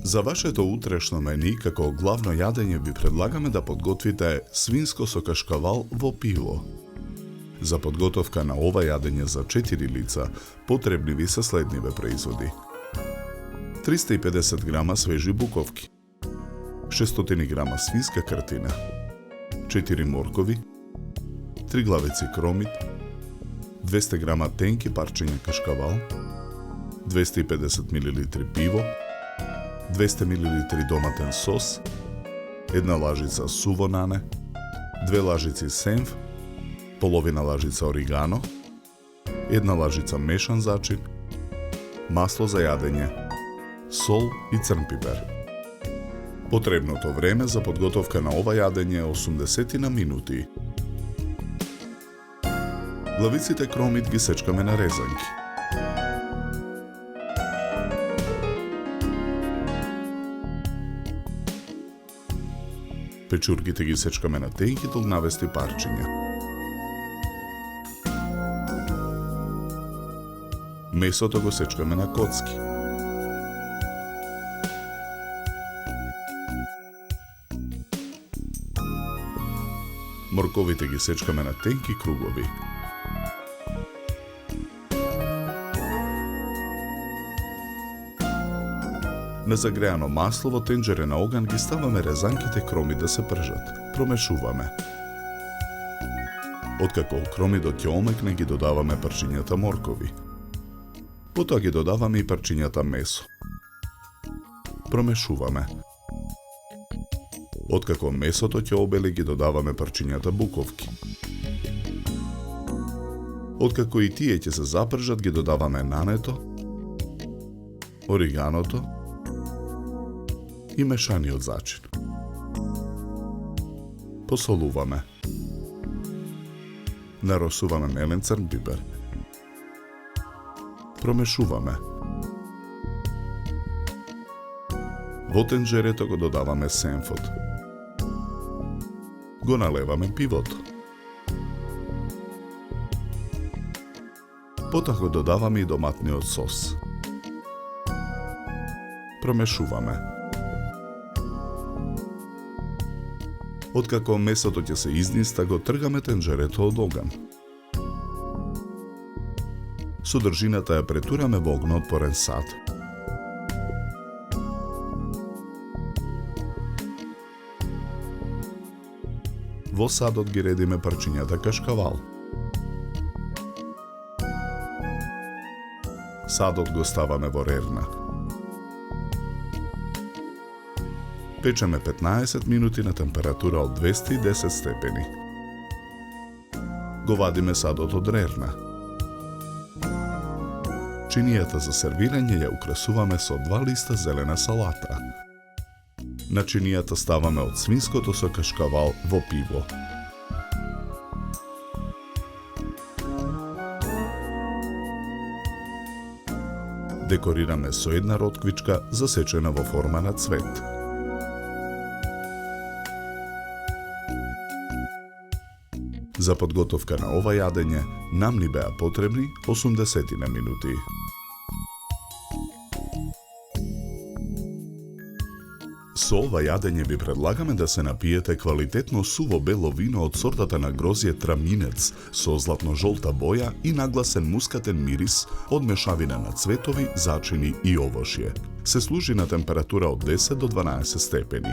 За вашето утрешно мени, како главно јадење ви предлагаме да подготвите свинско со кашкавал во пиво. За подготовка на ова јадење за 4 лица, потребни ви се следниве производи. 350 грама свежи буковки, 600 грама свинска кртина, 4 моркови, 3 главици кромит, 200 грама тенки парчиња кашкавал, 250 мл пиво, 200 мл доматен сос, 1 лажица суво нане, 2 лажици сенф, половина лажица оригано, 1 лажица мешан зачин, масло за јадење, сол и црн пипер. Потребното време за подготовка на ова јадење е 80 минути. Главиците кромит ги сечкаме на резанки. Печурките ги сечкаме на тенки толкнавести парчиња. Месото го сечкаме на коцки. Морковите ги сечкаме на тенки кругови. На загреано масло во тенџере на оган ги ставаме резанките кроми да се пржат. Промешуваме. Откако кромидот ќе омекне, ги додаваме парчињата моркови. Потоа ги додаваме и парчињата месо. Промешуваме. Откако месото ќе обели, ги додаваме парчињата буковки. Откако и тие ќе се запржат, ги додаваме нането, ориганото и мешаниот зачин. Посолуваме. Наросуваме мелен црн пипер. Промешуваме. Во тенџерето го додаваме сенфот. Го налеваме пивото. Потоа го додаваме и доматниот сос. Промешуваме. Откако месото ќе се изниста, го тргаме тенџерето од оган. Содржината ја претураме во огнеотпорен сад. Во садот ги редиме парчињата кашкавал. Садот го ставаме во рерна. Печеме 15 минути на температура од 210 степени. Го вадиме садот од рерна. Чинијата за сервирање ја украсуваме со 2 листа зелена салата. На чинијата ставаме од свинското со кашкавал во пиво. Декорираме со 1 ротквичка засечена во форма на цвет. За подготовка на ова јадење нам ни беа потребни 80 минути. Со ова јадење ви предлагаме да се напиете квалитетно суво бело вино од сортата на грозје Траминец со златно-жолта боја и нагласен мускатен мирис од мешавина на цветови, зачини и овошје. Се служи на температура од 10 до 12 степени.